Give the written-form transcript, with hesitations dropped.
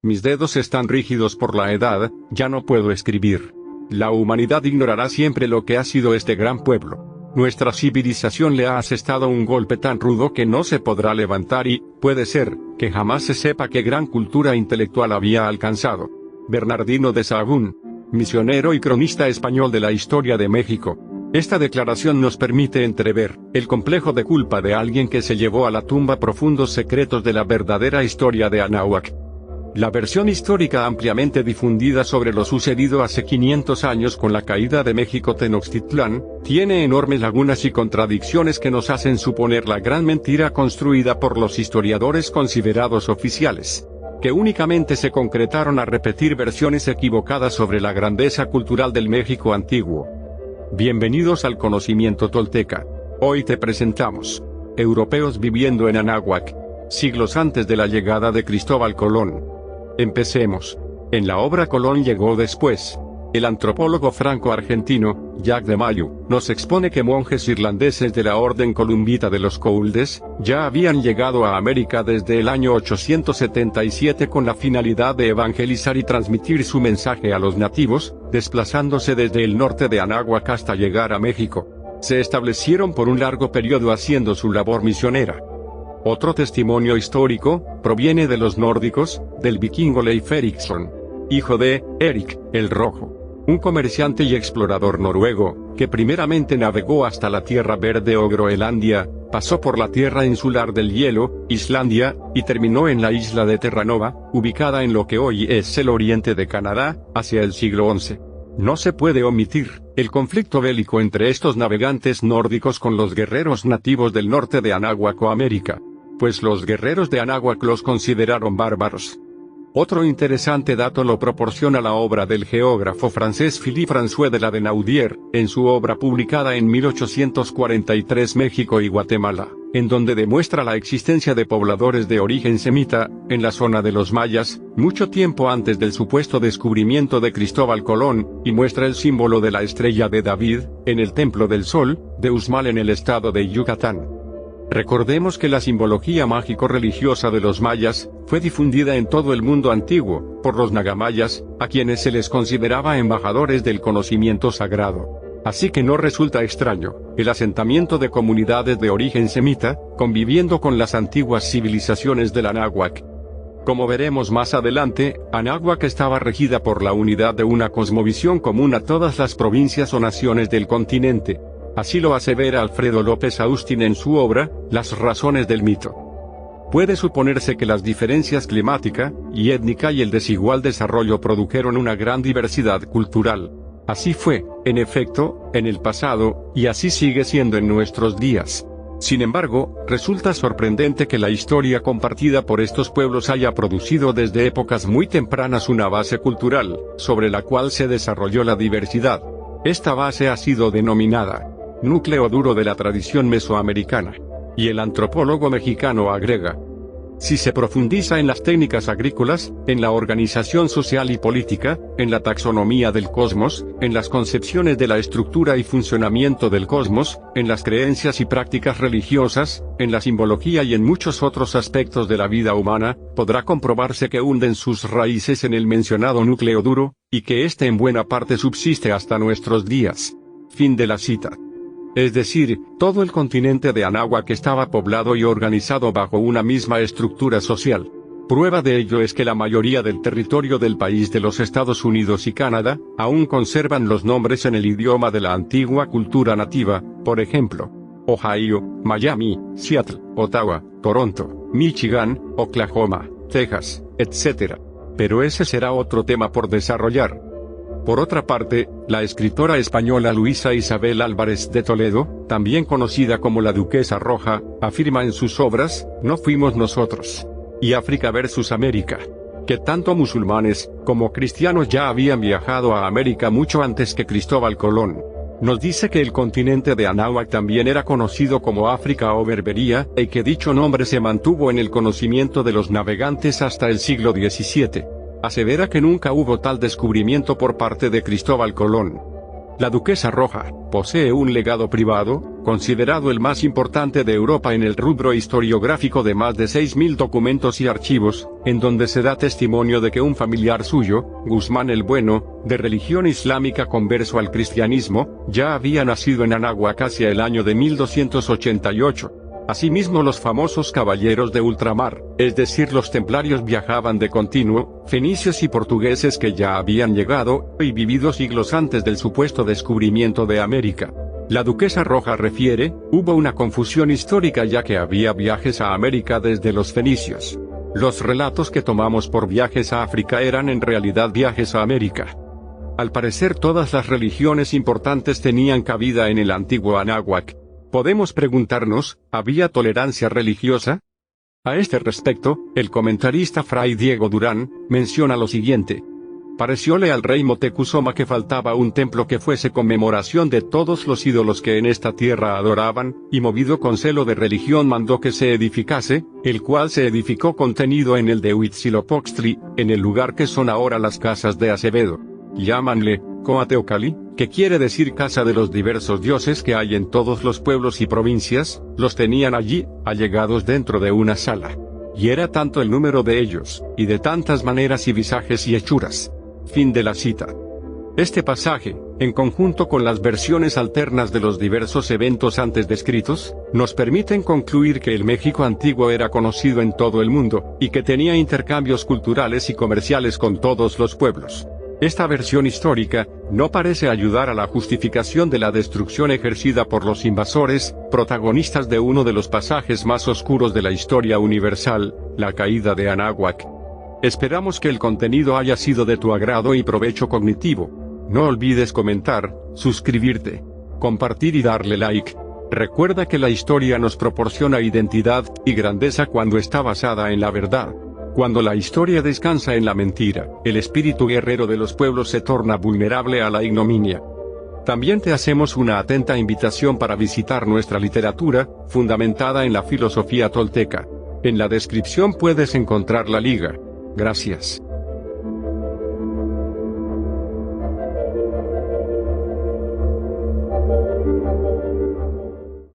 Mis dedos están rígidos por la edad, ya no puedo escribir. La humanidad ignorará siempre lo que ha sido este gran pueblo. Nuestra civilización le ha asestado un golpe tan rudo que no se podrá levantar y, puede ser, que jamás se sepa qué gran cultura intelectual había alcanzado. Bernardino de Sahagún, misionero y cronista español de la historia de México. Esta declaración nos permite entrever el complejo de culpa de alguien que se llevó a la tumba profundos secretos de la verdadera historia de Anáhuac. La versión histórica ampliamente difundida sobre lo sucedido hace 500 años con la caída de México Tenochtitlán, tiene enormes lagunas y contradicciones que nos hacen suponer la gran mentira construida por los historiadores considerados oficiales, que únicamente se concretaron a repetir versiones equivocadas sobre la grandeza cultural del México antiguo. Bienvenidos al conocimiento tolteca. Hoy te presentamos europeos viviendo en Anáhuac, siglos antes de la llegada de Cristóbal Colón. Empecemos. En la obra Colón llegó después. El antropólogo franco-argentino, Jacques de Mayo, nos expone que monjes irlandeses de la orden columbita de los Couldes, ya habían llegado a América desde el año 877 con la finalidad de evangelizar y transmitir su mensaje a los nativos, desplazándose desde el norte de Anáhuac hasta llegar a México. Se establecieron por un largo periodo haciendo su labor misionera. Otro testimonio histórico proviene de los nórdicos, del vikingo Leif Erikson, hijo de Erik el Rojo, un comerciante y explorador noruego, que primeramente navegó hasta la Tierra Verde o Groenlandia, pasó por la tierra insular del hielo, Islandia, y terminó en la isla de Terranova, ubicada en lo que hoy es el oriente de Canadá, hacia el siglo XI. No se puede omitir el conflicto bélico entre estos navegantes nórdicos con los guerreros nativos del norte de Anáhuac o América, pues los guerreros de Anáhuac los consideraron bárbaros. Otro interesante dato lo proporciona la obra del geógrafo francés Philippe François de la Denaudière, en su obra publicada en 1843 México y Guatemala, en donde demuestra la existencia de pobladores de origen semita, en la zona de los mayas, mucho tiempo antes del supuesto descubrimiento de Cristóbal Colón, y muestra el símbolo de la estrella de David, en el Templo del Sol, de Uxmal en el estado de Yucatán. Recordemos que la simbología mágico-religiosa de los mayas, fue difundida en todo el mundo antiguo, por los nagamayas, a quienes se les consideraba embajadores del conocimiento sagrado. Así que no resulta extraño, el asentamiento de comunidades de origen semita, conviviendo con las antiguas civilizaciones del Anáhuac. Como veremos más adelante, Anáhuac estaba regida por la unidad de una cosmovisión común a todas las provincias o naciones del continente. Así lo asevera Alfredo López Austin en su obra, Las razones del mito. Puede suponerse que las diferencias climática y étnica y el desigual desarrollo produjeron una gran diversidad cultural. Así fue, en efecto, en el pasado, y así sigue siendo en nuestros días. Sin embargo, resulta sorprendente que la historia compartida por estos pueblos haya producido desde épocas muy tempranas una base cultural, sobre la cual se desarrolló la diversidad. Esta base ha sido denominada núcleo duro de la tradición mesoamericana. Y el antropólogo mexicano agrega: si se profundiza en las técnicas agrícolas, en la organización social y política, en la taxonomía del cosmos, en las concepciones de la estructura y funcionamiento del cosmos, en las creencias y prácticas religiosas, en la simbología y en muchos otros aspectos de la vida humana, podrá comprobarse que hunden sus raíces en el mencionado núcleo duro, y que éste en buena parte subsiste hasta nuestros días. Fin de la cita. Es decir, todo el continente de Anáhuac estaba poblado y organizado bajo una misma estructura social. Prueba de ello es que la mayoría del territorio del país de los Estados Unidos y Canadá, aún conservan los nombres en el idioma de la antigua cultura nativa, por ejemplo, Ohio, Miami, Seattle, Ottawa, Toronto, Michigan, Oklahoma, Texas, etc. Pero ese será otro tema por desarrollar. Por otra parte, la escritora española Luisa Isabel Álvarez de Toledo, también conocida como la Duquesa Roja, afirma en sus obras, No fuimos nosotros, y África versus América, que tanto musulmanes, como cristianos ya habían viajado a América mucho antes que Cristóbal Colón. Nos dice que el continente de Anáhuac también era conocido como África o Berbería, y que dicho nombre se mantuvo en el conocimiento de los navegantes hasta el siglo XVII. Asevera que nunca hubo tal descubrimiento por parte de Cristóbal Colón. La Duquesa Roja posee un legado privado, considerado el más importante de Europa en el rubro historiográfico de más de 6.000 documentos y archivos, en donde se da testimonio de que un familiar suyo, Guzmán el Bueno, de religión islámica converso al cristianismo, ya había nacido en Anáhuac hacia el año de 1288. Asimismo, los famosos caballeros de ultramar, es decir, los templarios, viajaban de continuo, fenicios y portugueses que ya habían llegado y vivido siglos antes del supuesto descubrimiento de América. La Duquesa Roja refiere, hubo una confusión histórica ya que había viajes a América desde los fenicios. Los relatos que tomamos por viajes a África eran en realidad viajes a América. Al parecer todas las religiones importantes tenían cabida en el antiguo Anáhuac. Podemos preguntarnos, ¿había tolerancia religiosa? A este respecto, el comentarista Fray Diego Durán menciona lo siguiente. Parecióle al rey Moctezuma que faltaba un templo que fuese conmemoración de todos los ídolos que en esta tierra adoraban, y movido con celo de religión mandó que se edificase, el cual se edificó contenido en el de Huitzilopochtli, en el lugar que son ahora las casas de Acevedo. Llámanle Coateocalli, que quiere decir casa de los diversos dioses que hay en todos los pueblos y provincias, los tenían allí, allegados dentro de una sala. Y era tanto el número de ellos, y de tantas maneras y visajes y hechuras. Fin de la cita. Este pasaje, en conjunto con las versiones alternas de los diversos eventos antes descritos, nos permiten concluir que el México antiguo era conocido en todo el mundo, y que tenía intercambios culturales y comerciales con todos los pueblos. Esta versión histórica no parece ayudar a la justificación de la destrucción ejercida por los invasores, protagonistas de uno de los pasajes más oscuros de la historia universal, la caída de Anáhuac. Esperamos que el contenido haya sido de tu agrado y provecho cognitivo. No olvides comentar, suscribirte, compartir y darle like. Recuerda que la historia nos proporciona identidad y grandeza cuando está basada en la verdad. Cuando la historia descansa en la mentira, el espíritu guerrero de los pueblos se torna vulnerable a la ignominia. También te hacemos una atenta invitación para visitar nuestra literatura, fundamentada en la filosofía tolteca. En la descripción puedes encontrar la liga. Gracias.